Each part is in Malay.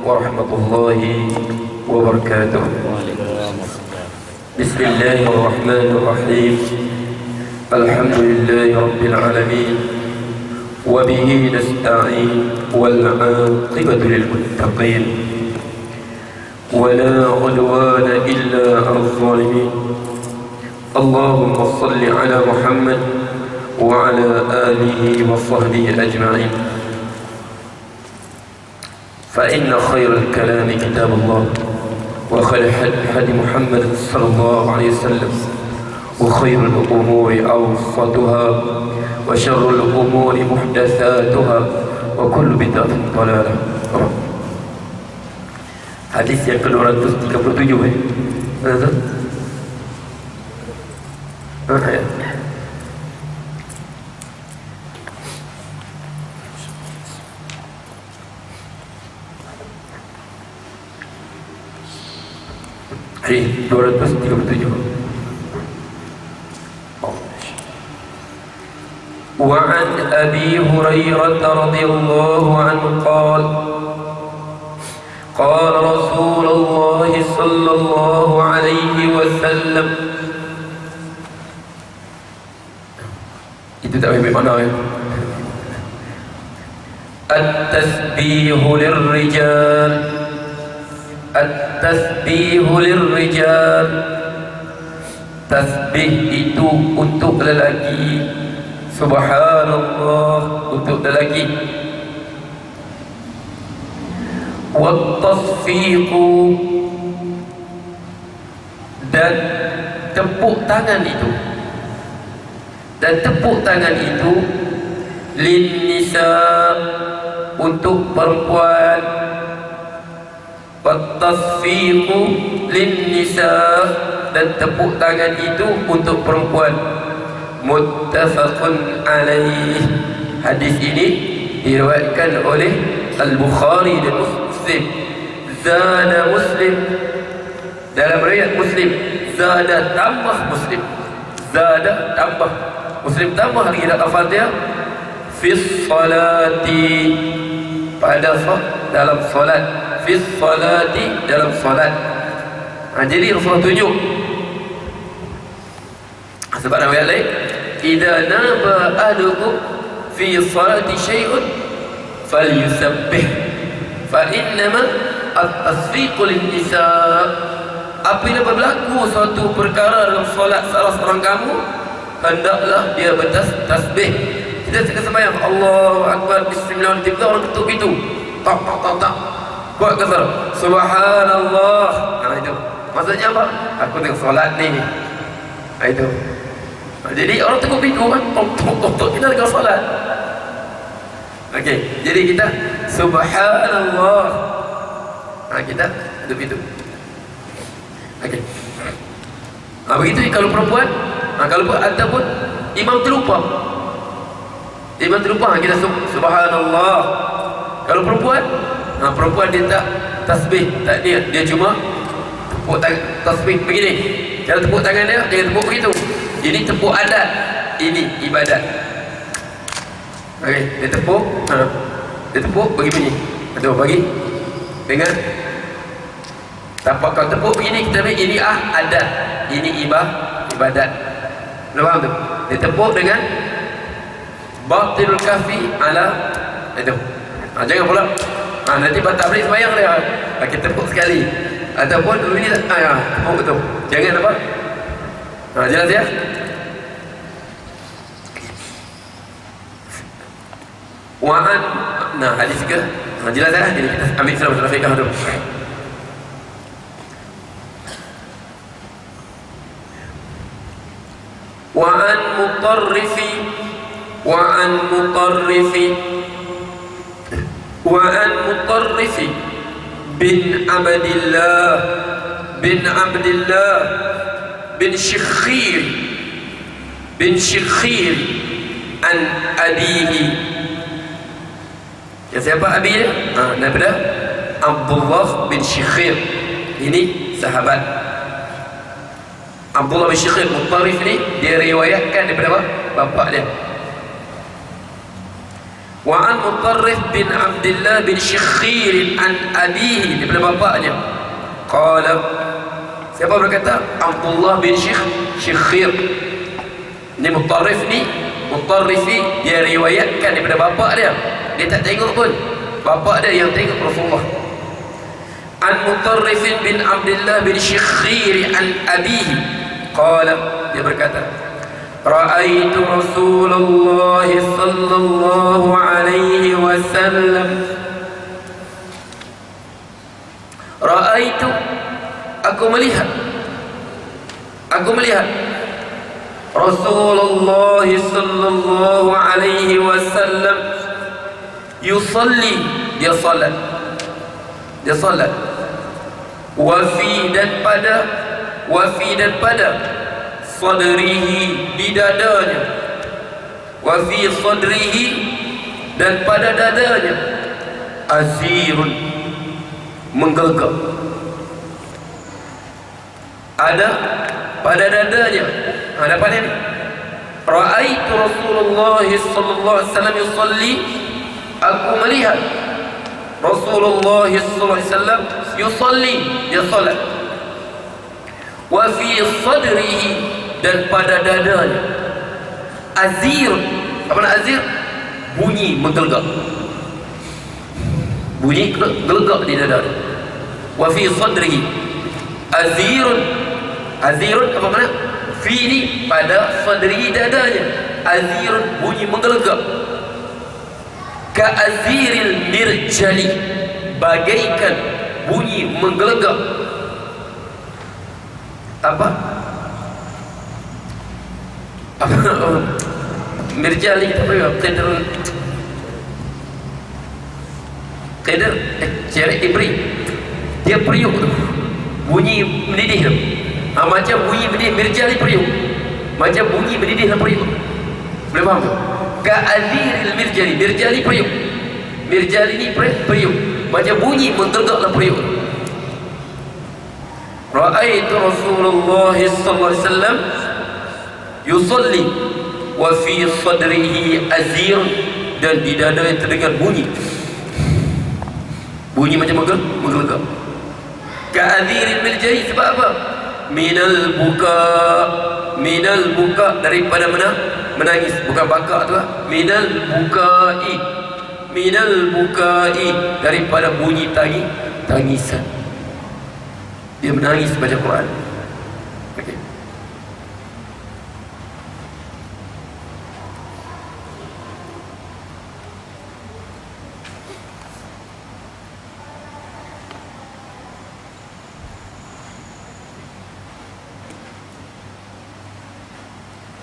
ورحمة الله وبركاته. بسم الله الرحمن الرحيم. الحمد لله رب العالمين وبه نستعين والعاقبة للمتقين ولا عدوان إلا على الظالمين. اللهم صل على محمد وعلى آله وصحبه أجمعين. فإن خير الكلام كتاب الله وخير الهدي محمد صلى الله عليه وسلم وخير الأمور أوسطها وشر الأمور محدثاتها وكل بدعة ضلالة. Hadis yang ke-237 Mana tu? Ayat. Hadis 237. وعن أبي هريرة رضي الله عنه قال قال رسول الله صلى الله عليه وسلم. Itu tak ambil makna ya. التسبيح للرجال التسبيح للرجال. Tasbih itu untuk lelaki. Subhanallah untuk lelaki. Wattasfiqu, dan tepuk tangan itu, dan tepuk tangan itu linnisa, untuk perempuan. Wattasfiqu linnisa, dan tepuk tangan itu untuk perempuan. Muttafaqun alaih. Hadis ini diriwayatkan oleh Al-Bukhari dan Muslim. Zada Muslim, dalam riwayat Muslim, zada tambah Muslim, zada tambah Muslim, tambah lagi dalam Al-Fatihah, fis salati, pada dalam solat, fis salati, dalam solat. Jadi Rasulullah tunjuk. Sebab dalam riwayat lain, idza naba ahadukum fi salati syai'un falyusabbih fa innama at-tasfiqu lin-nisa. Apabila berlaku suatu perkara dalam solat salah seorang kamu, hendaklah dia bertasbih. Kita sekarang sembahyang Allahu akbar bismillah, tiba orang ketuk itu tak tak tak tak buat kasar subhanallah. Itu maksudnya apa? Aku tengok solat ni. Itu jadi orang tengok pintu kan, tok kita tengok solat. Okey, jadi kita subhanallah. Kita duduk itu. Okey. Begitu kalau perempuan, kalau ataupun imam terlupa. Imam terlupa, kita subhanallah. Kalau perempuan, perempuan dia tak tasbih, tak dia cuma tepuk tangan, tasbih begini. Cara tepuk tangan dia jangan tepuk begitu. Ini tepuk adat, ini ibadat. Okey, dia tepuk, dia tepuk bagi bunyi. Betul, bagi. Dengar. Tanpa kau tepuk begini, kita ambil ini adat, ini ibadat. Faham tu? Dia tepuk dengan batilul kafi ala itu. Jangan pula. Nanti batal balik sembahyang dia. Kita tepuk sekali. Ataupun ini tepuk betul. Jangan apa? Jelas ya? Wa'an, hadis ke? Jelas ya? Jadi kita ambil salam fiqh tu. Wa'an mutarrifi bin Abdillah bin Shikhir an abihi. Ya, siapa abi dia? Daripada Abdullah bin Shikhir. Ini sahabat Abdullah bin Shikhir Mutarrif ni, dia riwayatkan daripada apa? Bapak dia. Wa an Mutarrif bin Abdullah bin Syikhir an abihi, daripada bapaknya. Qala, siapa berkata? Abdullah bin Syikhir. Ni Mutarrif ni, Mutarrifi, dia riwayatkan daripada bapak dia. Dia tak tengok pun, bapak dia yang tengok Rasulullah. An Mutarrif bin Abdullah bin Syikhir an abihi. Qala, dia berkata, Ra'aitu Rasulullah sallallahu alaihi wasallam. Ra'aitu, aku melihat Rasulullah sallallahu alaihi wasallam yusalli, dia salat wa fi dan pada sadrihi, di dadanya, wa fi sadrihi, dan pada dadanya, azirun, menggelgak. Ada pada dadanya. Ada pada ni. Ra'aitu Rasulullah sallallahu alaihi wasallam yusalli, aku melihat Rasulullah sallallahu alaihi wasallam yusalli, dia salat. Wa fi sadrihi, dan pada dadanya, azir. Apa nak azir? Bunyi menggelgak, bunyi gelgak di dada. Wa fi sadrihi azirun, azirun apa makna? Fi ni pada sadrihi, dadanya, azirun, bunyi menggelgak. Ka aziril mirjali, bagaikan bunyi menggelgak apa mirjali, qidr cari ibri, dia periuk tu, bunyi mendidih tu. Macam bunyi mendidih, mirjali periuk, macam bunyi mendidih dan periuk. Boleh faham tu? Ka'adhiril mirjali, mirjali periuk, mirjali ni periuk, macam bunyi menggelgak dalam periuk. Ra'aitu Rasulullah sallallahu alaihi wasallam yusalli wa fi sadrihi azir, dan di dadanya terdengar bunyi macam menggelgak. Ka'adhiril mirjali, sebab apa? Minal buka, daripada menangis, bukan baka tu lah. Minal bukai, daripada bunyi tangisan. Dia menangis baca Quran. Okay.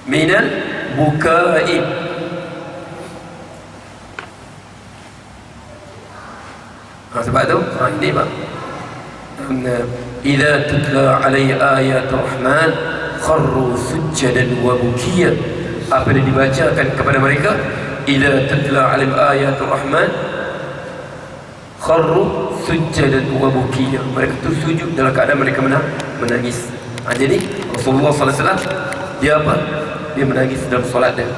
Minal bukai, sebab tu ini bang, idza tutla alaihi ayatul rahman kharru sujjadan wa bukiya, apabila dibacakan kepada mereka, idza tutla alaihi ayatul rahman kharru sujjadan wa bukiya, mereka tu sujud dalam keadaan mereka menangis. Jadi Rasulullah sallallahu alaihi wasallam dia apa? Dia menangis dalam solat dia.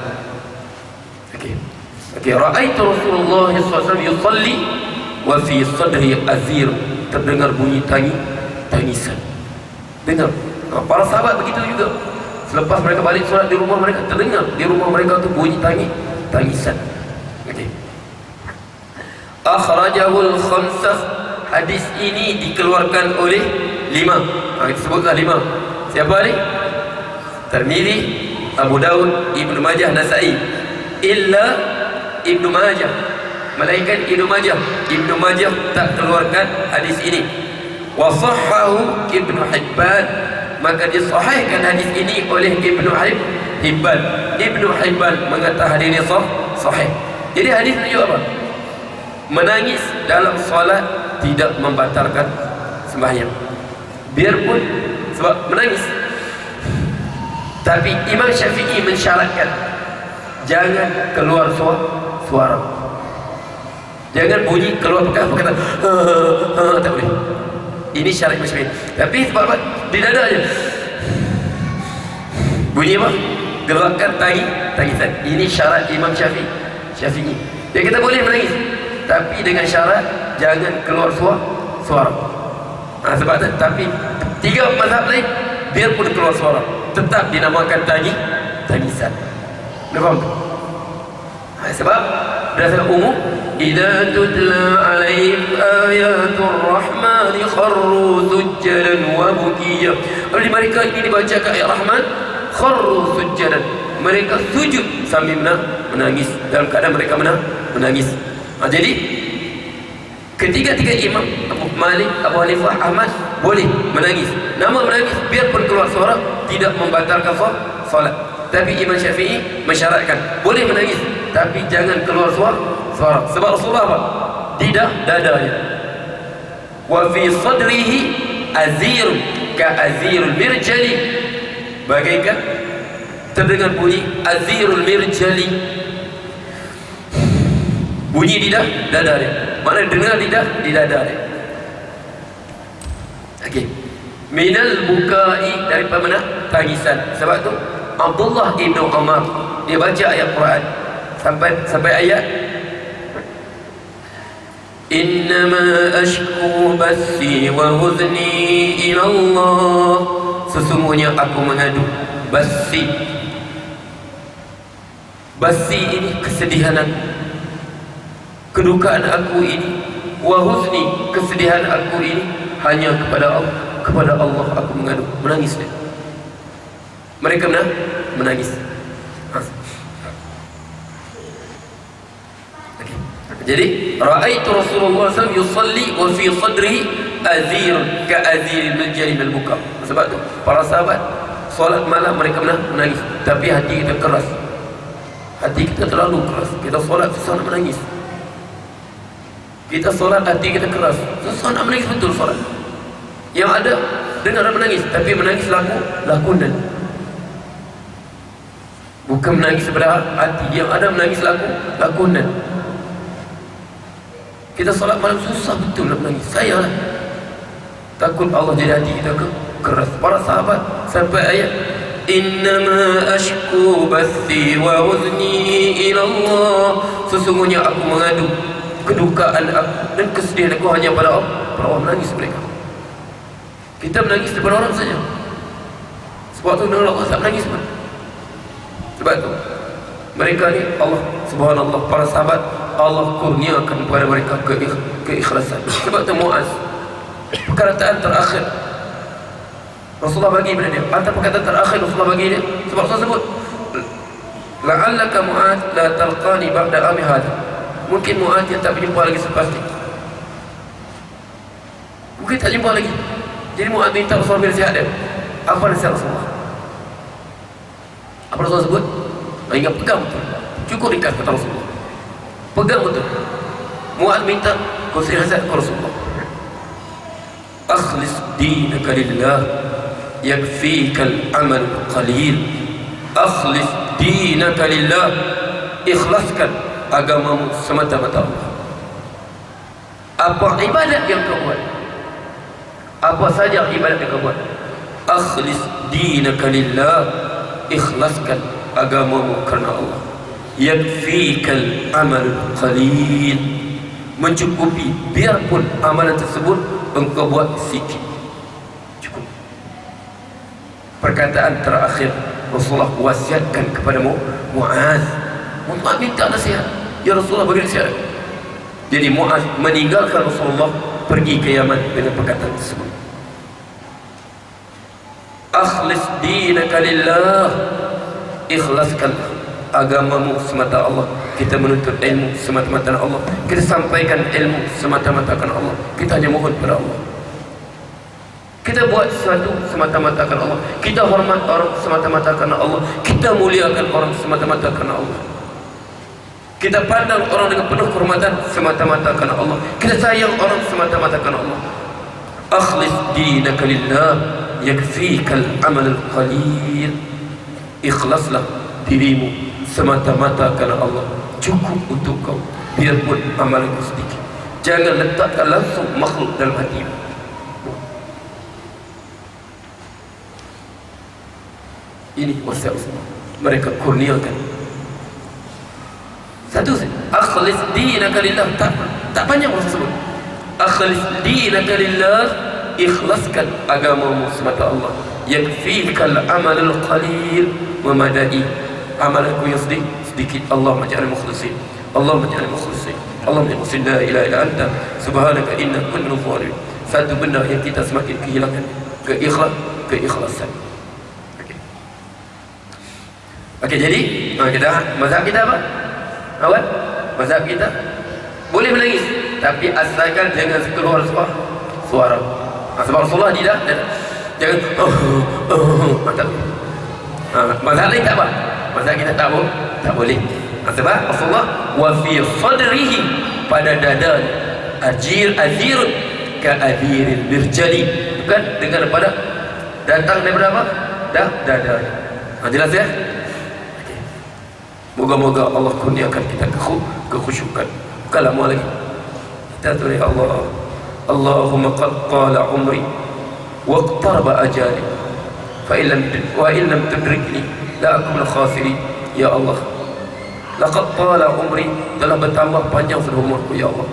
Okey, ra'aitu Rasulullah sallallahu alaihi wasallam yusalli wa fi sadri azir, terdengar bunyi tangisan. Dengar. Para sahabat begitu juga. Selepas mereka balik solat di rumah mereka, terdengar di rumah mereka tu bunyi tangisan. Okey. Akhrajahul khamsah, hadis ini dikeluarkan oleh 5. Kita sebutlah 5. Siapa ni? Tirmizi, Abu Daud, Ibnu Majah, Nasa'i. Illa Ibnu Majah, melainkan Ibnu Majah. Ibnu Majah tak keluarkan hadis ini. Wa sahhahu Ibnu Hibban, maka disahihkan hadis ini oleh Ibnu Hibban. Ibnu Hibban mengatakan hadis ini sahih. Jadi hadis ini apa? Menangis dalam solat tidak membatalkan sembahyang, biarpun sebab menangis. Tapi Imam Syafi'i mensyaratkan jangan keluar suara, jangan bunyi keluar perkataan, tak boleh. Ini syarat Imam Syafi'i. Tapi sebab apa? Di dada aja bunyi apa? Gerakkan tangisan. Ini syarat Imam Syafi'i. Dia kata boleh menangis, tapi dengan syarat jangan keluar suara. Sebab tu, tapi 3 mazhab lain biarpun keluar suara tetap dinamakan tangisan. Faham tak? Sebab berdasarkan umum, idza tutla alaihim ayatul rahman kharru sujjadan wa bukiya. Apabila mereka ini dibacakan ayat Rahman, kharru sujjadan, mereka sujud sambil menangis, dalam keadaan mereka menangis. Jadi ketiga-tiga imam Abu Malik, Abu Hanifah, Ahmad boleh menangis. Nama menangis biarpun keluar suara tidak membatalkan solat. Tapi Imam Syafi'i mensyaratkan boleh menangis tapi jangan keluar suara. Sebab Rasulullah apa? Di dadanya. Wa fi sadrihi azir ka azirul mirjali, bagaikan terdengar bunyi azirul mirjali, bunyi di dada dia. Mana dengar di dada dia. Okey. Minal bukai, daripada mana? Tangisan. Sebab tu Abdullah ibn Umar dia baca ayat Quran sampai ayat innama ashku bathi wa huzni ila Allah, sesungguhnya aku mengadu bathi ini kesedihan aku, kedukaan aku ini, wa huzni kesedihan aku ini hanya kepada Allah aku mengadu. Menangis dia. Mereka menangis. Okay. Jadi ra'aitu Rasulullah SAW yusalli wa fi sadrihi azir ka azir al-jari bil buka. Sebab tu para sahabat solat malam mereka menangis, tapi hati kita keras. Hati kita terlalu keras. Kita solat susah nak menangis. Kita solat hati kita keras, susah nak menangis betul solat. Yang ada dengar menangis, tapi menangis lakunan. Bukan menangis pada hati. Yang ada menangis lakunan. Kita solat malam susah betul nak menangis. Saya lah takut Allah jadi hati kita keras. Para sahabat sampai ayat innama ashku bathi wa huzni ila Allah, sesungguhnya aku mengadu kedukaan aku dan kesedihan aku hanya pada Allah. Menangis mereka. Kita menangis daripada orang saja. Sebab tu dengar Allah tak menangis pun. Sebab tu mereka ni Allah subhanallah, para sahabat Allah kurniakan kepada mereka keikhlasan. Sebab tu Muaz, perkataan terakhir Rasulullah bagi pada dia, antara perkataan terakhir Rasulullah bagi dia, sebab Rasulullah sebut la'allaka Muaz la talqani ba'da ami hadha, mungkin Muaz dia tak berjumpa lagi selepas ni, mungkin tak jumpa lagi. Jadi Muaz minta Rasulullah nasihat dia. Apa nasihat Rasulullah? Apa Rasulullah sebut? Ingat, pegang betul. Cukup ringkas kata Rasulullah, pegang betul. Muaz minta nasihat ke Rasulullah. Akhlis dinaka lillah yakfikal amal qalil. Akhlis dinaka lillah, ikhlaskan agamamu semata-mata Allah. Apa ibadat yang kau buat, apa saja ibadat yang kau buat, akhlis dinaka lillah, ikhlaskan agamamu karena Allah. Yakfikal amal qalil, mencukupi biarpun amalan tersebut engkau buat sikit, cukup. Perkataan terakhir Rasulullah wasiatkan kepada Muaz. Muaz minta nasihat, ya Rasulullah bagi nasihat. Jadi Muaz meninggalkan Rasulullah pergi ke Yaman dengan perkataan tersebut. Akhlis dinaka lillah, ikhlaskan agamamu semata Allah. Kita menuntut ilmu semata-mata Allah, kita sampaikan ilmu semata-mata karena Allah, kita hanya mohon kepada Allah. Kita buat sesuatu semata-mata karena Allah, kita hormat orang semata-mata karena Allah, kita muliakan orang semata-mata karena Allah, kita pandang orang dengan penuh kehormatan semata-mata karena Allah, kita sayang orang semata-mata karena Allah. Akhlis dinaka lillah yakfikal amal qalil, ikhlaslah dirimu semata-mata karena Allah, cukup untuk kau biarpun amalanku sedikit. Jangan letakkan langsung makhluk dalam hatimu. Ini wasiat Rasulullah, mereka kurniakan Satu saja. Akhlis dinaka lillah. Tak panjang masa sebut. Akhlis dinaka lillah, ikhlaskan agamamu semata Allah. Yakfikal amalul qalil wa madai. Amalanku yang sedikit. Allah maj'al mukhlisin. Allah maj'al mukhlisin. Allah maj'al la ilaha illa anta subhanaka inna kunna minadh dhalimin. Satu benda yang kita semakin kehilangan, keikhlasan. Okey, jadi kita mazhab kita apa? Awal mazhab kita boleh menangis, tapi asalkan jangan keluar suara. Sebab Rasulullah tidak jangan tak. Mazhab lain tak apa. Mazhab kita tak boleh. Sebab Rasulullah wa fi sadrihi, pada dada azirun ka aziril mirjali, bukan dengar pada datang daripada apa? Dada. Jelas ya? Moga-moga Allah kurniakan kita kekhusyukan. Bukan lama lagi kita tulis Allah, Allahumma qad qala umri wa iqtaraba ajali fa illam tudrikni la akun khasirin. Ya Allah, laqad qala umri, telah bertambah panjang sudah umurku ya Allah.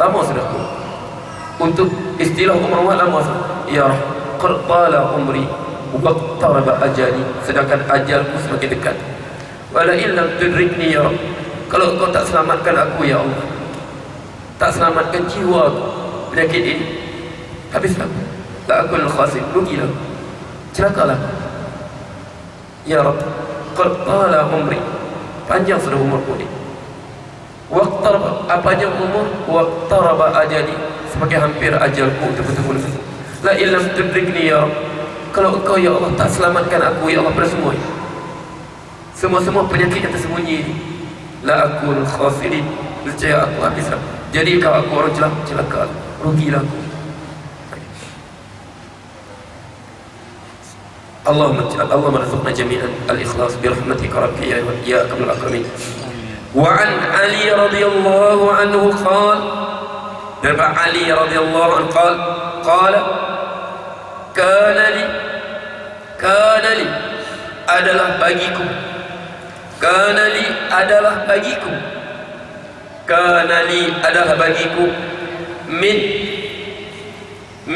Lama sudah aku. Untuk istilah umur lama sudah. Ya qad qala umri wa iqtaraba ajali, sedangkan ajalku semakin dekat. Wala illam tudrikni ya Rabb, kalau kau tak selamatkan aku ya Allah, tak selamatkan jiwa penyakit ini, habislah la akul khasir, rugilah, celakalah. Ya Rabb, qad qala umri, panjang sudah umurku ni. Waqtaraba, apa panjang umur? Waqtaraba ajali, semakin hampir ajalku untuk bertemu denganmu. La illam tudrikni ya Rabb, kalau engkau ya Allah tak selamatkan aku ya Allah pada semua ini, semua penyakit yang tersembunyi ini, la akul khasirin, nescaya aku habislah. Jadi kalau aku orang celaka, rugilah aku. Allah marzuqna jami'an al-ikhlas bi rahmatika rabbi ya akramul akramin. Wa an Ali radhiyallahu anhu qala, dan Ali radhiyallahu anhu qala kana li adalah bagiku, kana li adalah bagiku, kana li adalah bagiku,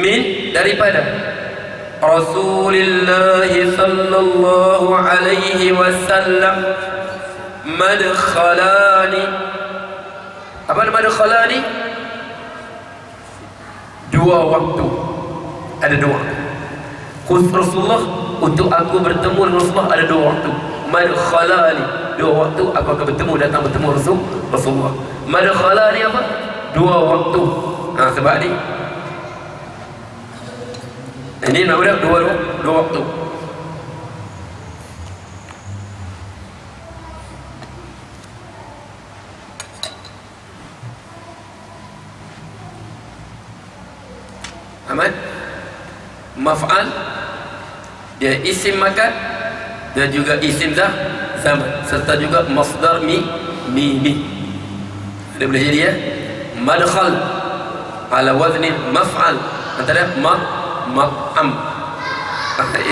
min daripada Rasulullah sallallahu alaihi wasallam madkhalani. Apa madkhalani? Dua waktu. Ada dua. Khusus Rasulullah, untuk aku bertemu dengan Rasulullah ada dua waktu. Madkhalani, dua waktu aku akan datang bertemu Rasulullah. Madkhalani apa? Dua waktu. Sebab ini nak buat dua waktu. Aman? Maf'al, dia isim makan dan juga isim zaman, serta juga masdar mi. Ada boleh jadi ya? Madkhal ala wazni maf'al, antara ma'am.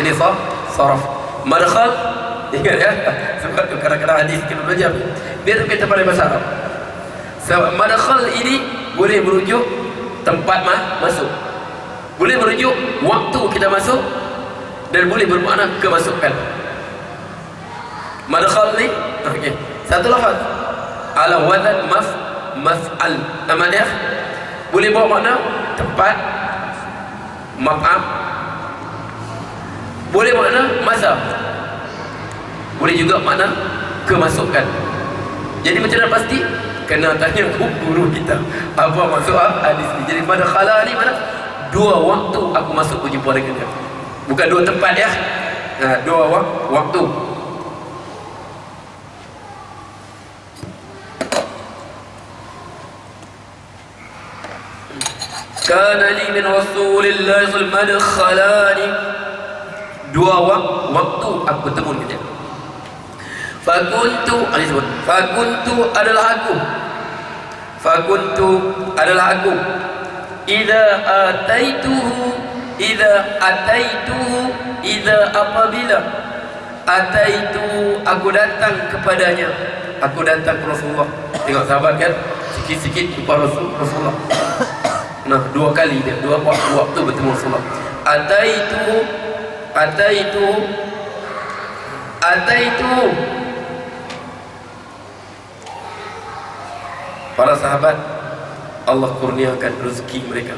Ini saraf. Madkhal, ingat ya? Sebab tu kadang-kadang hadis kita belajar, biar kita pandai bahasa Arab. Sebab madkhal ini boleh merujuk tempat masuk, boleh merujuk waktu kita masuk, dan boleh bermakna kemasukan. Madkhal ni satu lafaz ala wazan maf'al, nama dia boleh bawa makna tempat, maf'am, boleh makna masa, boleh juga makna kemasukan. Jadi macam mana pasti? Kena tanya guru kita apa maksud hadis ni. Jadi madkhala ni mana? Dua waktu aku masuk berjumpa dengan dia, bukan dua tempat ya. Dua waktu. Kana li min Rasulillah madkhalani, dua waktu aku bertemu dengan dia. Fakuntu adalah aku idza apabila ataitu aku datang kepadanya, aku datang ke Rasulullah. Tengok sahabat kan, sikit-sikit jumpa Rasulullah. Nah, 2 kali dia, 2 waktu bertemu Rasulullah. Ataitu. Para sahabat, Allah kurniakan rezeki mereka.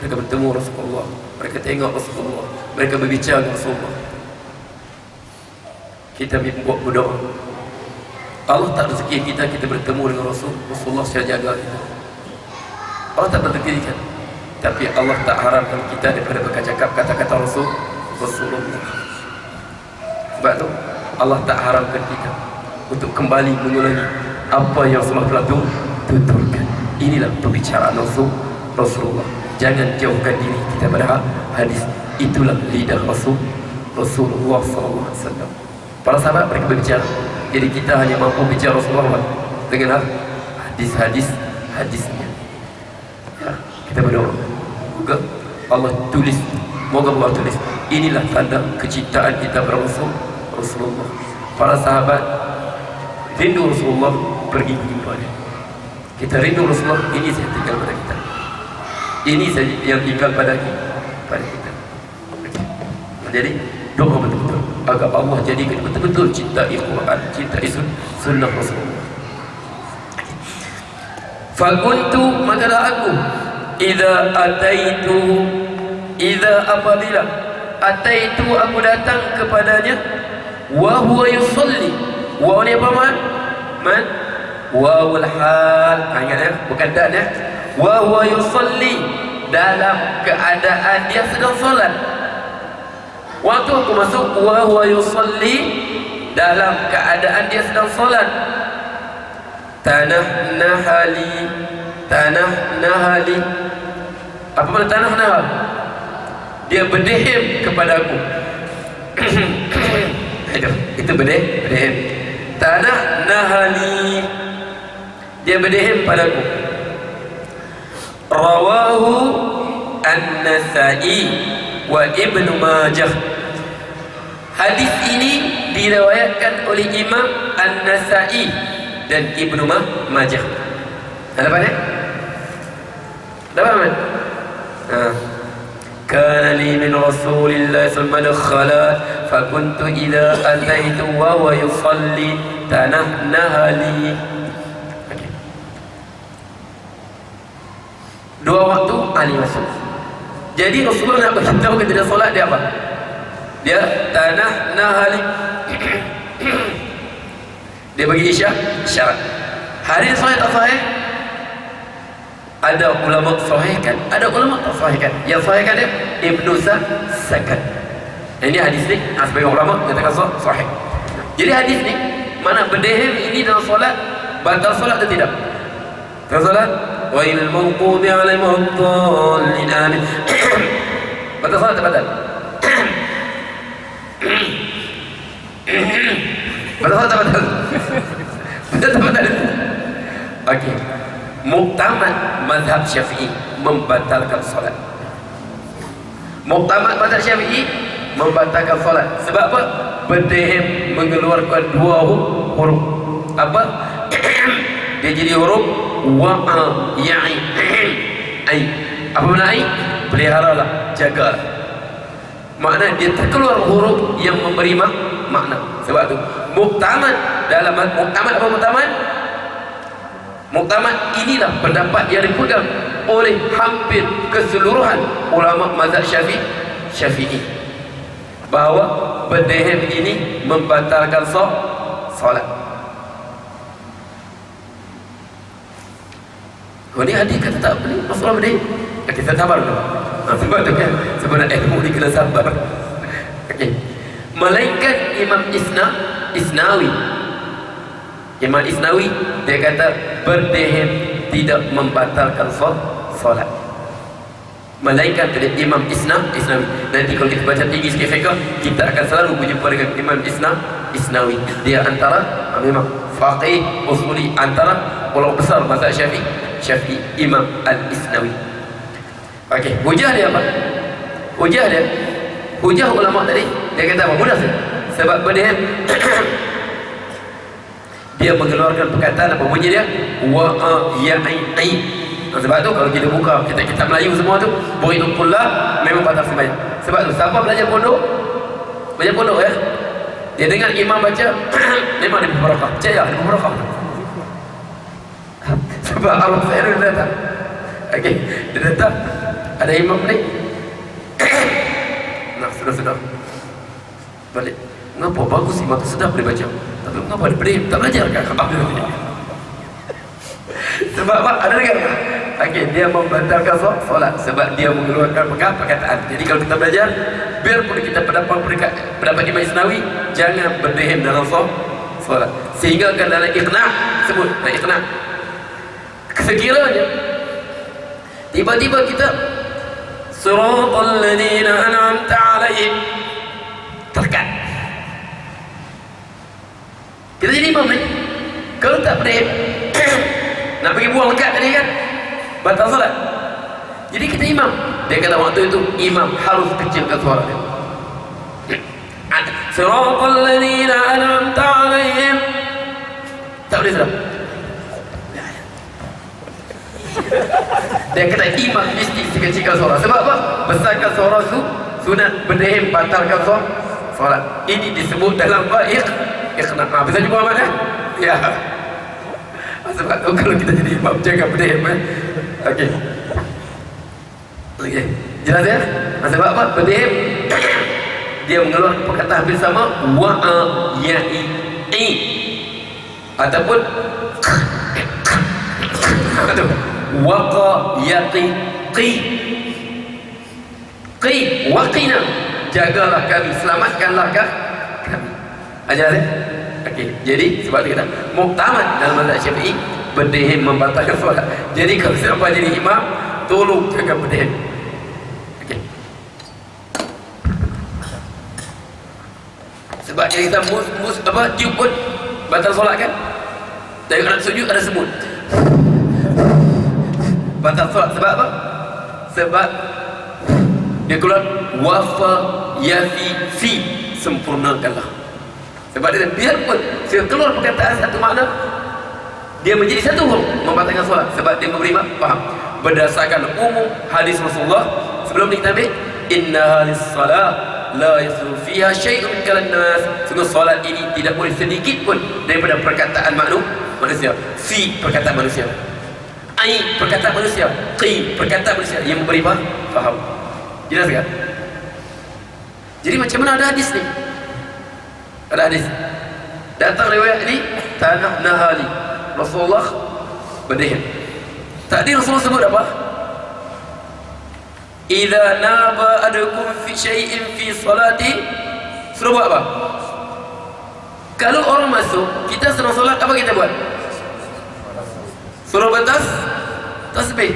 Mereka bertemu Rasulullah, mereka tengok Rasulullah, mereka berbicara dengan Rasulullah. Kita buat berdoa. Allah tak rezeki kita bertemu dengan Rasulullah secara jaga kita. Allah tak berkirikan, tapi Allah tak haramkan kita daripada bercakap kata-kata Rasulullah. Sebab tu Allah tak haramkan kita untuk kembali mengulangi apa yang Rasulullah telah tuturkan. Inilah pembicaraan Rasulullah. Jangan jauhkan diri kita pada hadis. Itulah lidah Rasulullah SAW. Para sahabat mereka berbicara. Jadi kita hanya mampu bicara Rasulullah dengan hadisnya. Ya, kita berdoa. Moga Allah tulis. Moga Allah tulis. Inilah tanda kecintaan kita pada Rasulullah. Para sahabat rindu Rasulullah, pergi jumpa dia. Kita rindu Rasulullah, ini saja tinggal pada kita. Ini saja yang tinggal pada kita. Jadi doa betul-betul agar Allah jadikan betul-betul cintai Quran, cintai sunnah Rasulullah. Fakuntu, makalah aku apabila ataitu aku datang kepadanya wa huwa yusalli. Wa ni apa man? Wawul hal. Ingat ya, bukan dan ya. Wa huwa yusalli, dalam keadaan dia sedang solat. Waktu aku masuk, wa huwa yusalli, dalam keadaan dia sedang solat. Tanah nahali. Apa makna tanah nahal? Dia berdehim kepada aku. Itu berdehim. Tanah nahali, dia berdehim padaku. Rawahu An-Nasa'i wa Ibnu Majah. Hadis ini diriwayatkan oleh Imam An-Nasa'i dan Ibnu Majah. Ada apa ni? Ada apa? Kana li min Rasulillah sallallahu alaihi wasallam fakuntu idza ataitu wa huwa yusalli tanahnaha li. Dua waktu Ali masuk. Jadi Rasulullah nak beritahu ketika solat dia apa? Dia tanahnaha li. Dia bagi isyarat. Hadis sahih tak sahih? Ada ulama sahihkan, ada ulama tak sahihkan. Yang sahihkan dia Ibnu Sakan. Ini hadis ni sebagai ulama katakan sahih. Jadi hadis ni mana berdehim ini dalam solat batal solat atau tidak? Dalam solat wailul mawqubi alaihim waddallin amin. Batal solat atau batal? Batal solat atau batal? Batal. Okey. Muktamad mazhab Syafi'i membatalkan solat. Muktamad mazhab Syafi'i membatalkan solat. Sebab apa? Berdehim mengeluarkan 2 huruf. Apa? Dia jadi huruf wa'a, ya'i, ai. Apa makna ai? Peliharalah, jagalah. Makna dia terkeluar huruf yang memberi makna. Sebab tu muktamad dalam muktamad apa muktamad? Muktamad inilah pendapat yang dipegang oleh hampir keseluruhan ulama mazhab Syafi'i bahawa berdehim ini membatalkan solat. Ini hadis kata tak boleh Rasulullah berdehim. Kita sabar dulu. Sebab tu kan sebenarnya ilmu ni kena sabar. Okey. Melainkan Imam Isnawi dia kata berdehim tidak membatalkan solat. Melainkan dari Imam Isnawi. Nanti kalau kita baca tinggi sikit fiqh, kita akan selalu berjumpa dengan Imam Isnawi. Dia antara memang faqih usuli, antara ulama besar mazhab Syafi'i, Imam Al-Isnawi. Okey, hujah dia apa? Hujah ulama tadi dia kata apa? Mudah saja. Sebab berdehim dia mengeluarkan perkataan apa bunyi dia? Wa ya ai. Sebab tu kalau kita buka kitab Melayu semua tu, Buridul Qullab memang batal sembahyang. Sebab tu siapa belajar pondok ya, dia dengar imam baca memang dia berbarakah. Percaya dia berbarakah. Sebab Allah saya dia datang. Okey, dia datang ada imam ni. Nah, sudah. Balik. Ngapa bagus imam tu sedap dia baca. Tapi ngapa dia pedih? Tak belajar kan? Sebab apa? Ada dengar tak? Okey, dia membatalkan solat sebab dia mengeluarkan perkataan. Jadi kalau kita belajar, biarpun kita pendapat Imam Isnawi, jangan berdehem dalam solat. Sehingga kan dalam iqna' sebut, iqna'. Sekiranya tiba-tiba kita siratal ladzina an'amta 'alaihim terkat. Kita jadi imam ni. Kalau tak berdehem nak pergi buang lekat tadi kan, batal solat. Jadi kita imam, dia kata waktu itu imam harus kecilkan suara dia. Siratal ladzina an'amta 'alaihim. Tak boleh sedap. Dia kata imam mesti kecilkan suara. Sebab apa? Besarkan suara sunat, berdehem batalkan solat. Ini disebut dalam iqna'. Bisa jumpa mana? Ya. Sebab tu kalau kita jadi imam jangan berdehem. Okey. Jelas ya? Sebab apa? Berdehem dia mengeluarkan perkataan hampir sama wa ya i ataupun waqa yaqi qi waqina, jagalah kami, selamatkanlah kami. Ajar ya? Okey, jadi sebab dia kata muktamad dalam mazhab Syafi'i berdehem membatalkan solat. Jadi kalau siapa jadi imam, tolong jaga berdehem. Okey. Sebab dia kata tiup pun batal solat kan? Dari orang sujud ada semut. Batal solat sebab apa? Sebab dia keluar wafa fi sempurnakanlah. Sebab dia biarpun dia keluar perkataan satu makna, dia menjadi satu hukum membatalkan solat. Sebab dia memberi faham berdasarkan umum hadis Rasulullah sebelum kita ambil, inna halis salat la yaslu fiha syai'un min kalam nas. Sungguh solat ini tidak boleh sedikit pun daripada perkataan manusia. Fi perkataan manusia, ai perkataan manusia, qi perkataan manusia yang memberi faham. Jelas kan? Jadi macam mana ada hadis ni? Ada hadis datang riwayat ni tanah nahali Rasulullah berdehem. Tadi Rasulullah sebut apa? Idza naba adukum fi syai'in fi salati, suruh buat apa? Kalau orang masuk, kita sedang solat, apa kita buat? Suruh tasbih.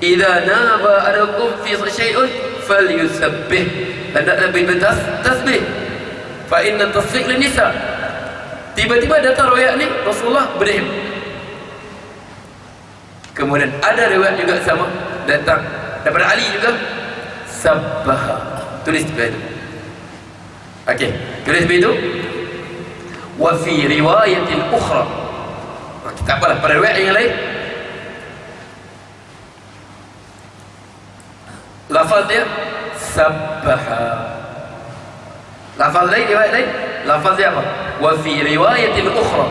Idza naba adukum fi syai'in falyusabbih. Hendaklah bertasbih. Fa inna tasfiq lin nisa. Tiba-tiba datang riwayat ni Rasulullah berdehem. Kemudian ada riwayat juga sama datang daripada Ali juga sabbaha. Tulis begitu. Okey, tulis begitu. Wa fi riwayatin ukhra. Tak apalah, pada riwayat yang lain lafaz dia sabbaha. Lafaz lain, riwayat lain, lafaz dia apa? Wa fi riwayatin ukhra.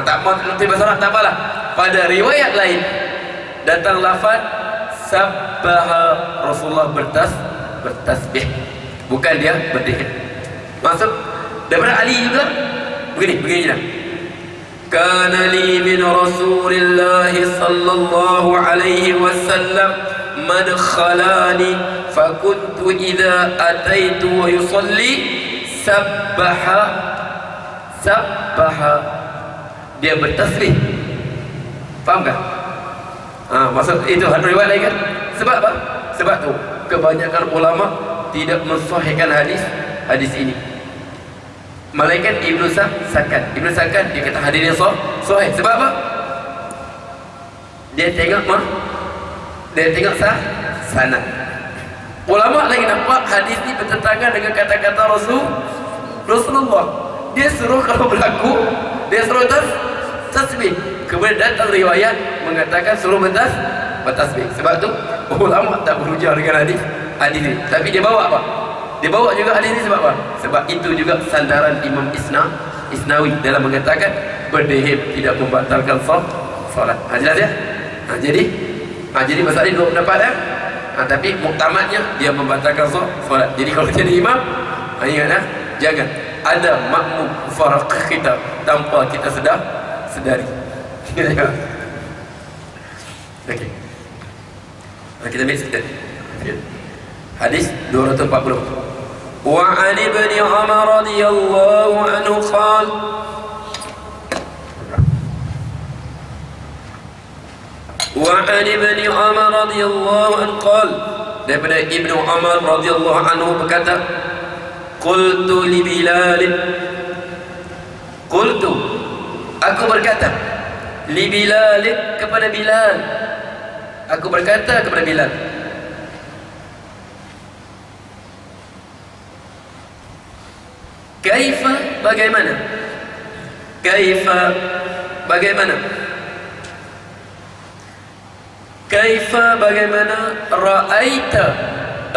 Tak apa, nanti bahasa Arab tak apalah. Pada riwayat lain datang lafaz sabbaha, Rasulullah bertasbih, bukan dia berdehem. Maksud daripada Ali juga begini dah. Kana li min Rasulillah sallallahu alaihi wasallam madkhalani fakuntu idza ataitu wa yusalli sabbaha, dia bertasbih. Faham tak? Maksud itu ada riwayat lain kan? Sebab apa? Sebab tu kebanyakan ulama tidak mensahihkan hadis ini. Malaikat Ibnu Sakan dia kata hadisnya sahih. Sebab apa? Dia tengok sanad. Ulama lagi nampak hadis ni bertentangan dengan kata-kata Rasulullah. Dia suruh kalau berlaku, dia suruh tasbih. Kemudian datang riwayat mengatakan suruh bertasbih. Sebab tu ulama tak berujar dengan hadis ini. Tapi dia bawa apa? Dia bawa juga hadis ini sebab apa? Sebab itu juga sandaran Imam Isnawi dalam mengatakan berdeham tidak membatalkan solat. Jelas ya? Jadi masalah ini dua pendapat ya. Tapi muktamadnya dia membatalkan solat. Jadi kalau jadi imam, ingatlah jangan ada makmum faraq kita tanpa kita sedari. Okey. Kita ambil sikit. Hadis 240. وعن ابن عمر رضي الله عنه قال وعن ابن عمر رضي الله عنه قال daripada Ibnu Umar radhiyallahu anhu berkata qultu li Bilal aku berkata li Bilal kepada Bilal aku berkata kepada Bilal kaifa bagaimana ra'aita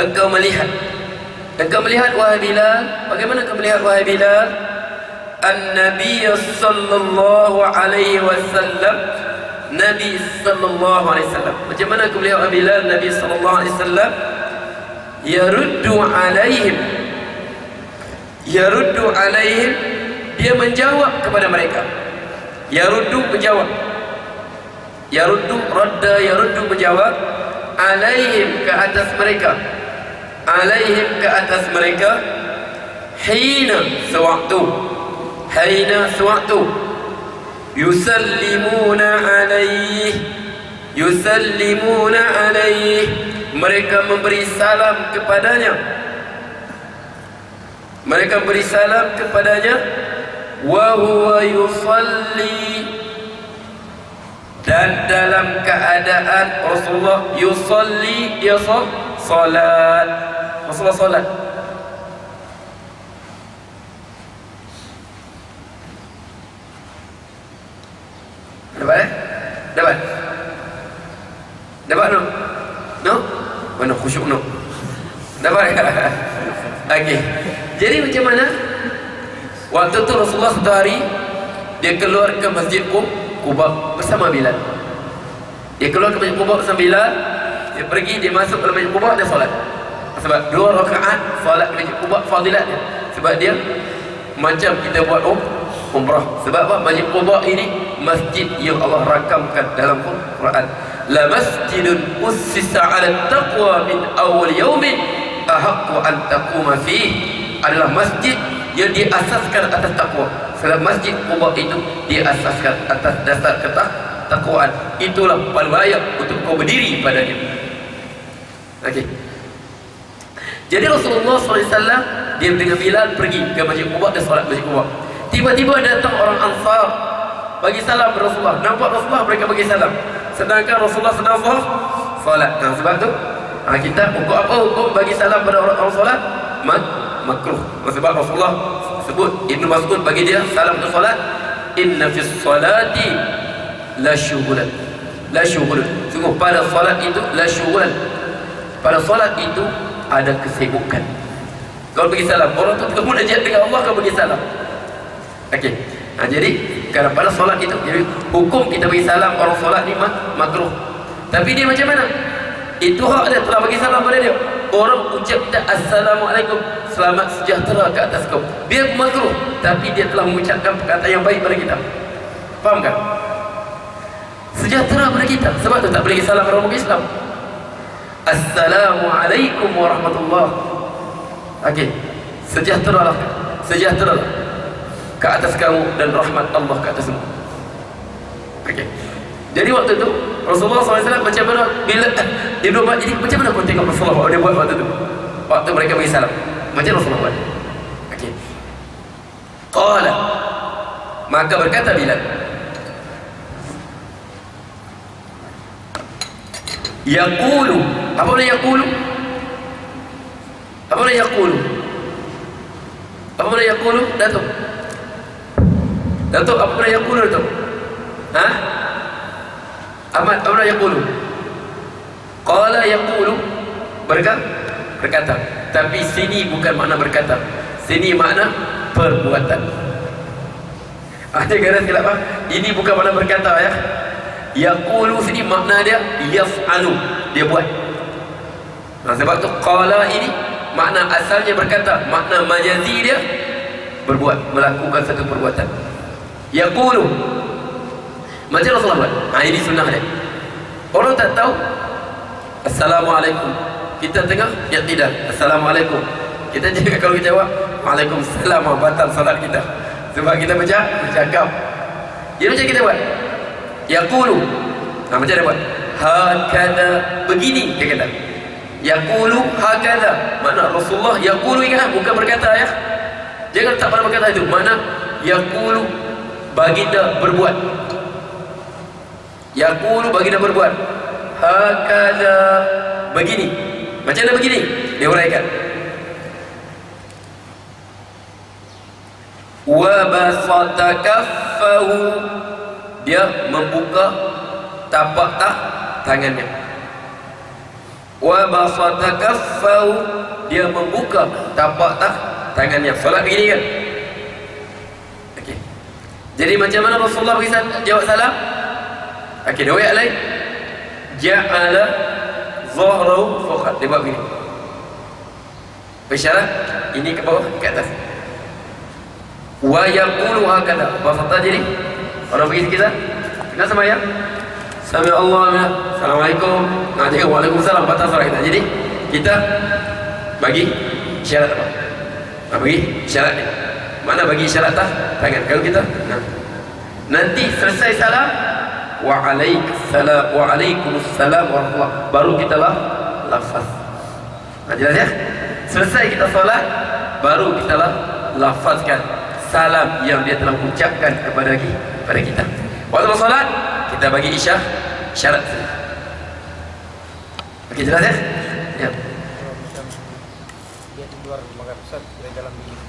engkau melihat wahai Bilal, bagaimana engkau melihat wahai Bilal an-nabiy sallallahu alaihi wasallam, Nabi sallallahu alaihi wasallam, macam mana engkau melihat wahai Bilal Nabi sallallahu alaihi wasallam yaruddu alaihim dia menjawab kepada mereka. Menjawab, yaruddu menjawab alaihim ke atas mereka hina sewaktu yusallimuna alaih mereka memberi salam kepadanya wa huwa yusalli dan dalam keadaan Rasulullah yusalli dia salat. Rasulullah salat. Dapat no? Mana khusyuk no? Dapat. Okey. Jadi macam mana? Waktu tu Rasulullah satu hari dia keluar ke Masjid Quba bersama Bilal. Dia keluar ke Masjid Quba bersama Bilal. Dia pergi, dia masuk ke Masjid Quba, dia solat. Sebab 2 rakaat solat di Masjid Quba fadilatnya. Sebab dia macam kita buat umrah. Sebab apa? Masjid Quba ini masjid yang Allah rakamkan dalam Quran. La masjidun ussisa 'ala taqwa min awwal yaumin ahaqqu an taquma fihi. Adalah masjid yang diasaskan atas takwa. Sebab Masjid Quba itu diasaskan atas dasar ketakwaan. Itulah paling layak untuk kau berdiri padanya. Okey. Jadi Rasulullah SAW dia dengan Bilal pergi ke Masjid Quba dan solat Masjid Quba. Tiba-tiba datang orang Ansar bagi salam kepada Rasulullah. Nampak Rasulullah, mereka bagi salam. Sedangkan Rasulullah sedang solat. Sebab tu kita hukum apa? Hukum bagi salam pada orang solat makruh. Sebab Rasulullah sebut, Ibnu Mas'ud bagi dia salam untuk solat, inna fis salati la syughlan. Sungguh pada solat itu la syughlan. Pada solat itu ada kesibukan. Kalau bagi salam, orang tu tengah munajat dengan Allah, kau bagi salam. Okey. Jadi kalau pada solat itu, jadi hukum kita bagi salam orang solat ni makruh. Tapi dia macam mana? Itu hak dia, telah bagi salam pada dia. Orang ucap kita assalamualaikum, selamat sejahtera ke atas kau. Dia makruh, tapi dia telah mengucapkan perkataan yang baik pada kita. Faham kan? Sejahtera pada kita. Sebab tu tak boleh salam pada orang Islam. Assalamualaikum warahmatullahi. Okey. Sejahteralah ke atas kamu dan rahmat Allah ke atasmu. Okey. Jadi waktu tu Rasulullah SAW macam mana bila dia buat ini, macam mana kau tengok Rasulullah dia buat waktu tu? Waktu mereka bagi salam, macam Rasulullah buat. Okey. Qala, maka berkata Bilal, yaqulu, apa boleh yaqulu? Apa boleh yaqulu? Apa boleh yaqulu? Datuk, apa boleh yaqulu Datuk? Ha? Ahmad Abdullah yaqulu. Qala yaqulu berkata. Tapi sini bukan makna berkata. Sini makna perbuatan. Ada kata silap apa? Ini bukan makna berkata ya. Yaqulu sini makna dia yaf'alu, dia buat. Sebab tu qala ini makna asalnya berkata, makna majazi dia berbuat, melakukan satu perbuatan. Yaqulu macam Rasulullah buat. Ini sunnah dia. Orang tak tahu Assalamualaikum, kita tengah tidak Assalamualaikum, kita juga kalau kita jawab Waalaikumsalam, batal salat kita sebab kita bercakap. Dia macam kita buat yaqulu. Macam dia buat hakadha, begini dia kata. Yaqulu hakadha, mana Rasulullah yaqulu ingat bukan berkata ya. Jangan tak pernah berkata itu. Mana yaqulu, baginda berbuat. Yaqulu, baginda berbuat. Hakadha, begini. Macam mana begini? Dia uraikan. Wa basata kaffahu, dia membuka tapak tangannya. Wa basata kaffahu, dia membuka tapak tangannya. Solat begini kan? Okey. Jadi macam mana Rasulullah bagi jawab salam? Okey, dia ayat lain. Ja'ala zahrahu fawqa, dia buat begini. Isyarat ini ke bawah, ke atas. Wa yaqulu hakadha, basata jadi. Orang pergi kita sembahyang. Sami Allah, Assalamualaikum. Dia Waalaikumsalam, batal solat kita. Jadi kita bagi isyarat apa? Bagi isyarat ni. Mana bagi isyarat tangan. Kalau kita nanti selesai salam, Waalaikumsalam, Waalaikumsalam warahmatullahi, baru kita lafaz. Jelas ya? Selesai kita solat, baru kita lafazkan salam yang dia telah ucapkan kepada kita. Waktu solat kita bagi isyarat. Okey, jelas ya? Ya. Dia di luar makan pusat, dari dalam bilik.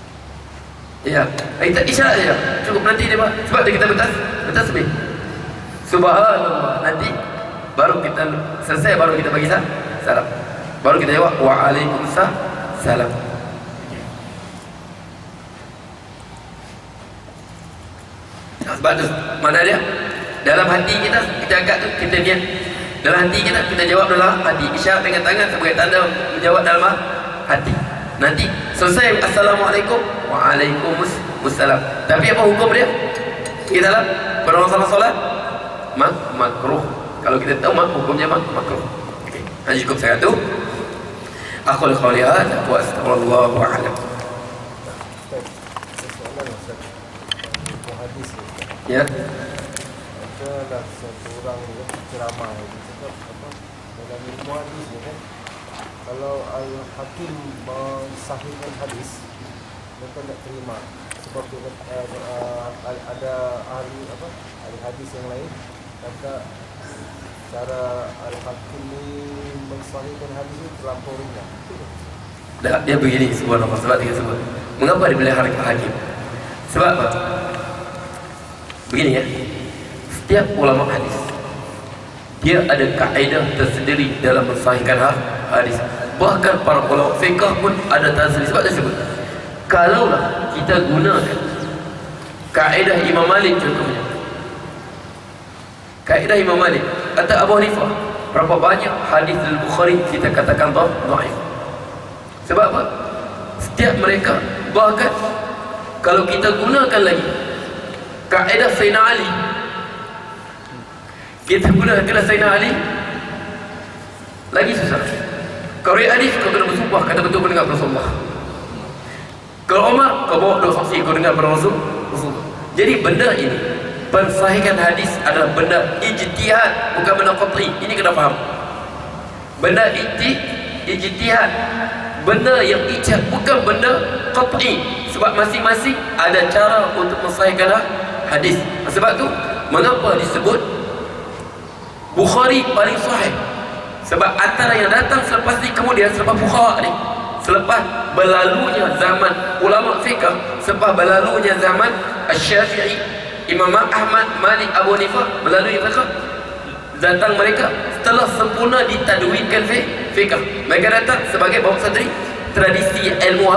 Ya, kita isyarat saja. Cukup nanti dia sebab kita betas tasbih. Subhanallah, nanti baru kita selesai, baru kita bagi salam. Baru kita jawab Waalaikumsalam. Sebab tu mana dia? Dalam hati kita angkat tu, kita niat. Dalam hati kita jawab dalam hati. Isyarat dengan tangan sebagai tanda menjawab dalam hati. Nanti selesai Assalamualaikum, Waalaikumsalam. Tapi apa hukum dia? Kita dalam pada masalah solat makruh. Kalau kita tahu hukumnya makruh. Okey. Cukup saya tu. Aku qawli hadza wa astaghfirullah wa a'lam. Ya. Adalah satu orang ceramah cakap apa dalam ilmu hadis ni kan, kalau al-hakim mensahihkan hadis, mereka tak terima sebab dia ada ahli hadis yang lain kata cara al-hakim ni mensahihkan hadis ni terlampau ringan. Dia begini subhanallah, sebab dia sebut. Mengapa dia pilih hakim? Sebab apa? Begini ya. Setiap ulama hadis dia ada kaedah tersendiri dalam mensahihkan hadis. Bahkan para ulama fiqh pun ada tersendiri. Sebab dia sebut, kalaulah kita gunakan kaedah Imam Malik contohnya. Kaedah Imam Malik atau Abu Hanifah, berapa banyak hadis Al-Bukhari kita katakan dhaif. Sebab apa? Setiap mereka, bahkan kalau kita gunakan lagi kaedah Sayyidina Ali, kita gunakan kaedah Sayyidina Ali, lagi susah. Kalau hadis kau kena bersumpah kata betul kau dengar Rasulullah. Kalau Umar kau bawa dua saksi kau dengar Rasulullah. Jadi benda ini, pensahihkan hadis adalah benda ijtihad, bukan benda qat'i. Ini kena faham. Benda ijtihad, benda yang ijtihad, bukan benda qat'i. Sebab masing-masing ada cara untuk mensahihkan hadis. Sebab tu mengapa disebut Bukhari paling sahih? Sebab antara yang datang selepas ni, kemudian selepas Bukhari, selepas berlalunya zaman ulama fiqh, selepas berlalunya zaman Asy-Syafi'i, Imam Ahmad, Malik, Abu Hanifah melalui fiqh, datang mereka setelah sempurna ditadwinkan fiqh. Mereka datang sebagai bawah sadri tradisi ilmu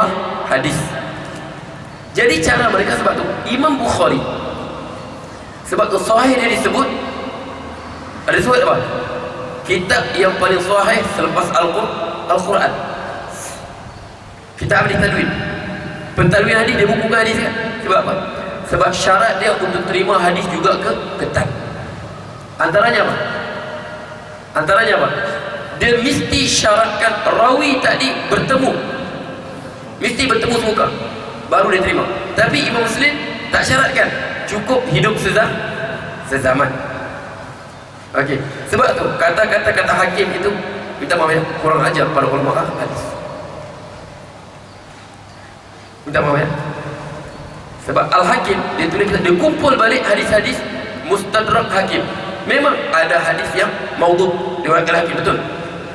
hadis. Jadi cara mereka, sebab tu Imam Bukhari, sebab tu sahih dia disebut, ada disebut apa? Kitab yang paling sahih selepas Al-Quran. Kitab ditadwin. Pentadwin hadis, dia bukukan hadis kan? Sebab apa? Sebab syarat dia untuk terima hadis juga ketat. Antaranya apa? Dia mesti syaratkan rawi tadi bertemu, mesti bertemu semuka, baru dia terima. Tapi Imam Muslim tak syaratkan, cukup hidup sezaman. Okey, sebab tu kata hakim itu, minta maaf ya, kurang ajar pada ulama hadis. Minta maaf ya. Sebab Al-Hakim dia tulis, dia kumpul balik hadis-hadis Mustadrak Hakim. Memang ada hadis yang maudhu diriwayatkan Hakim, betul.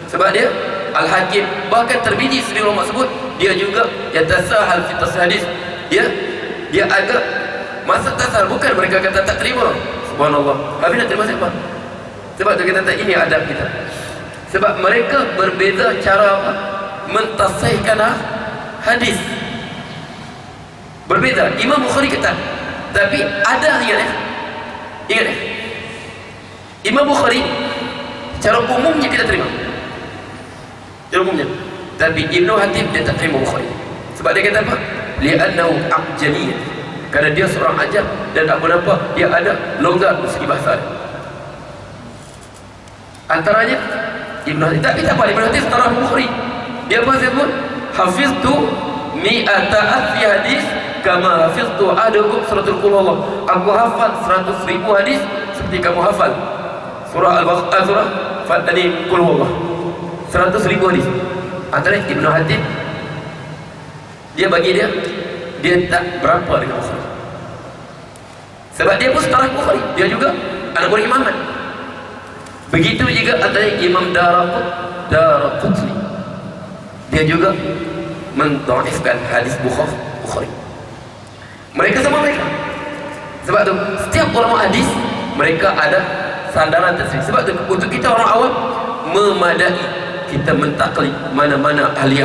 Sebab dia Al-Hakim, bahkan terbiji sendiri ulama sebut, dia juga yatasahal fi tasih hadis. Dia agak masa tasahal, bukan mereka kata tak terima. Subhanallah. Habis nak terima siapa? Sebab tu kita kata ini adab kita. Sebab mereka berbeza cara mentasihkan hadis. Berbeza. Imam Bukhari kata, tapi ada ingat Imam Bukhari cara umumnya kita terima, cara umumnya. Tapi Ibnu Hatim dia tak terima Bukhari. Sebab dia kata apa? Li'annahu aqjamiyah, kerana dia seorang ajam dan tak nampak dia ada longgar dari segi bahasa dia. Antaranya Ibnu Hatim. Tapi tak apa, Ibnu Hatim setelah Bukhari dia apa sebut? Hafiztu mi'ata alfi hadis kama hafiztu adakum suratul qul Allah. Aku hafal 100,000 hadis seperti kamu hafal surah Al-Baqarah, surah Fatani qul Allah. 100,000 hadis. Antara Ibnu Hatim, dia bagi dia tak berapa dengan Bukhari. Sebab dia pun setelah Bukhari, dia juga anak buah Imam Ahmad. Begitu juga antara Imam Daraqutni, dia juga mendhaifkan hadis Bukhari. Mereka sama mereka. Sebab tu setiap ulama hadis mereka ada sandaran tersendiri. Sebab tu untuk kita orang awam memadai kita mentaklid mana-mana ahli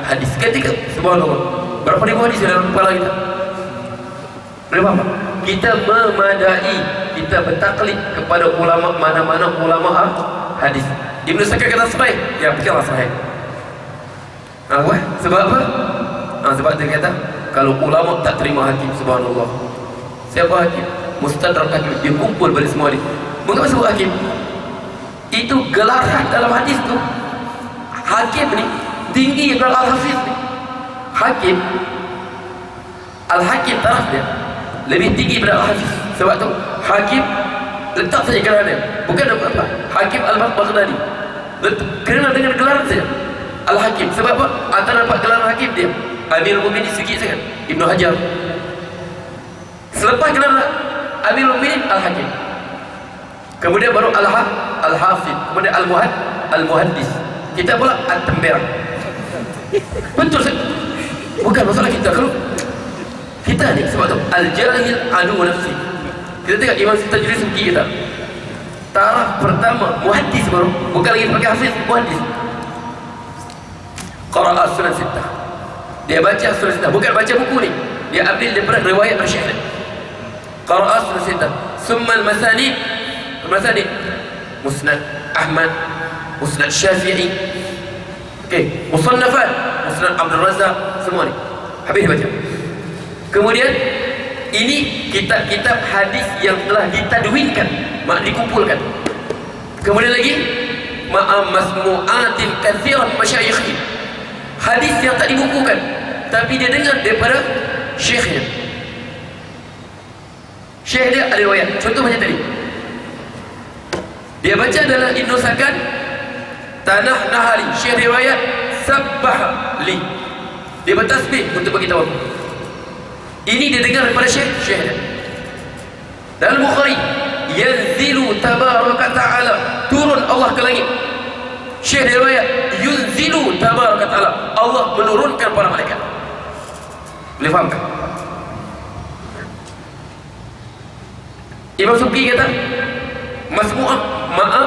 hadis. Ketika subhanallah, berapa ribu hadis dalam kepala kita? Berapa? Kita memadai, kita bertaklid kepada ulama, mana-mana ulama hadis. Ibnu Sakir kata sahih, ya fikirlah sahih. Sebab apa? Sebab dia kata kalau ulama tak terima hakim, subhanallah. Siapa hakim? Mustadrak Hakim. Dia kumpul balik semua hadis. Mengapa sebut hakim? Itu gelaran dalam hadis tu. Hakim ni tinggi daripada Al-Hafiz ni. Hakim, Al-Hakim taraf dia lebih tinggi daripada Al-Hafiz. Sebab tu Hakim letak saja gelaran dia, bukan apa-apa. Hakim Al-Baghdadi kerana dengan gelaran saja Al-Hakim. Sebab apa? Antara dapat gelaran Hakim dia Amirul Mukminin sikit sangat, Ibnu Hajar. Selepas gelaran Amirul Mukminin Al-Hakim, kemudian baru Al-Hafidh, kemudian Al-Muhaddis. Kita pula At-Tambirah. Betul sah? Bukan masalah kita. Kalau kita ni, sebab tu Al-Jahil adu nafsi. Kita tengok Imam Tajrid Subki kita, taraf pertama muhaddis, baru bukan lagi pakai hafiz, muhaddis. Qara'a Sunan Sittah, dia baca Sunan Sittah, bukan baca buku ni, dia ambil daripada riwayat Rasyid. Qara'a Sunan Sittah, summa al-masanid, Musnad Ahmad, Musnad Syafi'i, okey, Musannafat, Musnad Abdul Razak, semua ni habis baca. Kemudian ini kitab-kitab hadis yang telah ditadwinkan, dikumpulkan. Kemudian lagi masmu'atin katsiran masyayikh, hadis yang tak dibukukan tapi dia dengar daripada syekhnya. Syekh dia ada riwayat. Contoh macam tadi, dia baca dalam Ibnu Sakan, Tanah Nahari, syekh riwayat sabbah li, dia bertasbih untuk bagi tahu. Ini dia dengar daripada syekh dia. Dalam Bukhari, yanzilu tabaraka ta'ala, turun Allah ke langit. Syekh riwayat yunzilu tabaraka ta'ala, Allah menurunkan para malaikat. Boleh faham tak? Imam Subki kata masmu'ah ma'a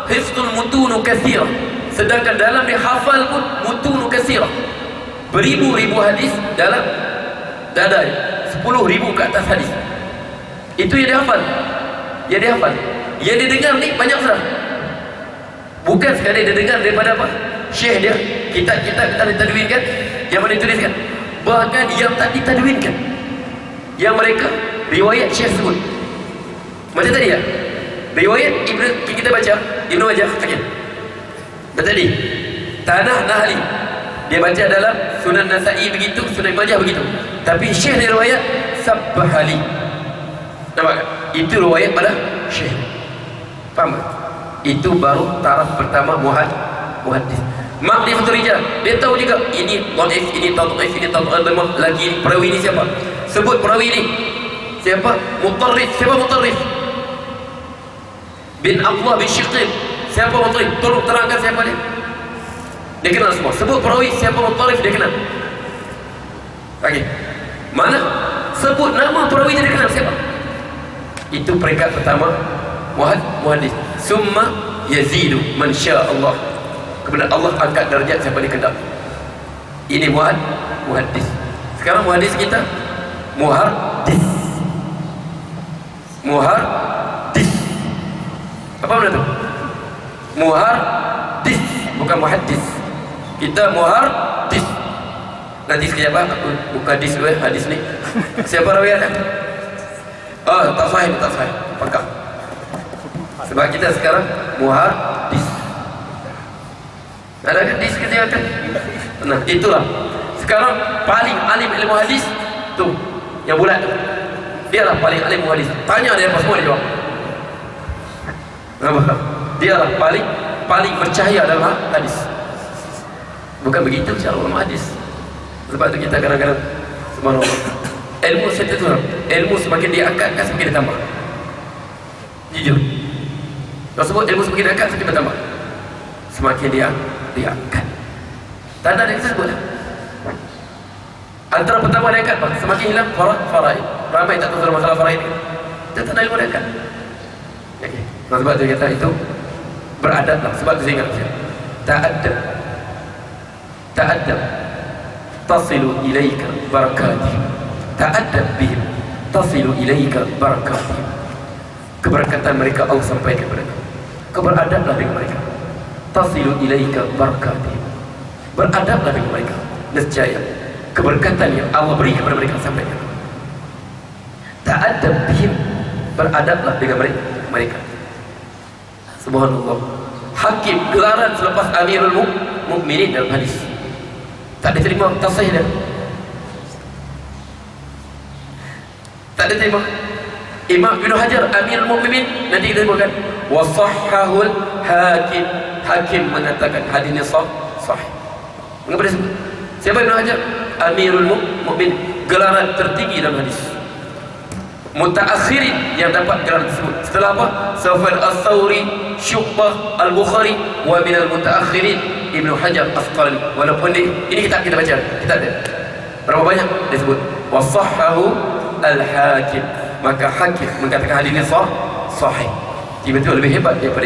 hifzul mutunu kathirah, sedangkan dalam dihafal pun mutunu kathirah, beribu-ribu hadis dalam dada, 10.000 ke atas hadis. Itu yang dihafal, yang dihafal. Yang dia dengar ni banyak sudah. Bukan sekadar dia dengar daripada apa? Syekh dia, kitab-kitab tak ditadwinkan, yang mana dituliskan. Bahkan yang tak ditadwinkan, yang mereka riwayat Syekh sebut. Macam tadi ya, riwayat kita baca Ibnu Majah okay. Tadi Tanah Nahli dia baca dalam Sunan Nasa'i begitu, Sunan Majah begitu. Tapi Syekh dia riwayat Sabbahali. Nampak? Itu riwayat pada Syekh. Faham tak? Itu baru taraf pertama muhaddis. Ma'rifatul rijal, dia tahu juga ini dhaif, ini tadhif, ini tadhif, lagi perawi ini siapa? Sebut perawi ini. Siapa? Mutarrif. Siapa Mutarrif? Bin Abdullah bin Syiqil. Siapa Mutarrif? Tolong terangkan siapa dia. Dia kenal semua. Sebut perawi siapa Mutarrif, dia kenal. Okey. Mana? Sebut nama perawi dia kenal siapa? Itu peringkat pertama muhaddis. Summa yazidu man syaa Allah. Kemudian Allah angkat darjat siapa dia kehendak. Ini muhaddis. Sekarang muhaddis kita muhardis. Muhardis. Apa benda tu? Muhardis, bukan muhaddis. Kita muhardis. Nanti sekejap aku buka hadis dulu hadis ni. Siapa rawiatnya? Oh, tak sahih. Pakar. Sebab kita sekarang muhardis. Ada kan hadis kita kata? Nah, itulah. Sekarang paling alim ilmu hadis tu, yang bulat tu. Dialah paling alim ilmu hadis. Tanya dia apa semua dia jawab. Nampak? Dialah paling percaya dalam hadis. Bukan begitu cara ulama hadis. Sebab tu kita kadang-kadang subhanallah, ilmu saya tu, ilmu semakin diangkatkan semakin ditambah. Jujur. Kalau sebut ilmu semakin diangkat semakin bertambah. Semakin diangkat. Tanda yang saya sebut. Antara pertama diangkat apa? Semakin hilang faraid. Ramai tak tahu masalah faraid ni. Itu tanda ilmu diangkat. Okey. Sebab tu kata itu beradablah. Sebab tu saya ingat ta'addab tasilu ilaika barakatihim. Ta'addab bihim tasilu ilaika barakatihim. Keberkatan mereka Allah sampaikan kepada kamu. Beradablah dengan mereka. Tasilu ilaika barakatihim. Beradablah dengan mereka. Nescaya keberkatan yang Allah beri kepada mereka sampaikan. Ta'addab bihim, beradablah dengan mereka. Subhanallah. Hakim gelaran selepas Amirul Mukminin dalam hadis. Tak diterima tasahih dia. Tak diterima. Imam Ibn Hajar Amirul Mukminin nanti kita sebutkan wasahhahul hakim. Hakim mengatakan hadisnya sahih. Mengapa dia sebut? Siapa Ibn Hajar? Amirul Mukminin, gelaran tertinggi dalam hadis. Mutaakhirin yang dapat gelaran tersebut. Setelah apa? Sufyan Ats-Tsauri, Syu'bah, Al-Bukhari, wa minal mutaakhirin Ibn Hajar Asqalani. Walaupun ini kitab kita baca, kitab dia. Berapa banyak dia sebut? Wasahhahu al-hakim. Maka hakim mengatakan hadis ini sahih. Tiba-tiba lebih hebat daripada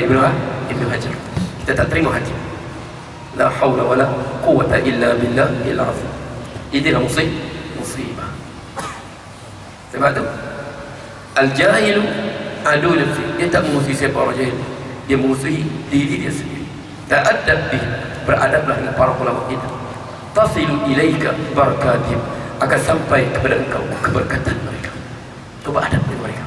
Ibn Hajar. Kita tak terima hakim. La haula wala quwwata illa billahil azim. Inilah musibah. Sebab tu al-jahilu adu nafsi. Dia tak memusuhi siapa orang jahil. Dia memusuhi diri dia sendiri. Ta'addab bih, beradablah dengan para ulama kita. Tasilu ilaika barakatihim, akan sampai kepada engkau keberkatan mereka. Coba adab dengan mereka.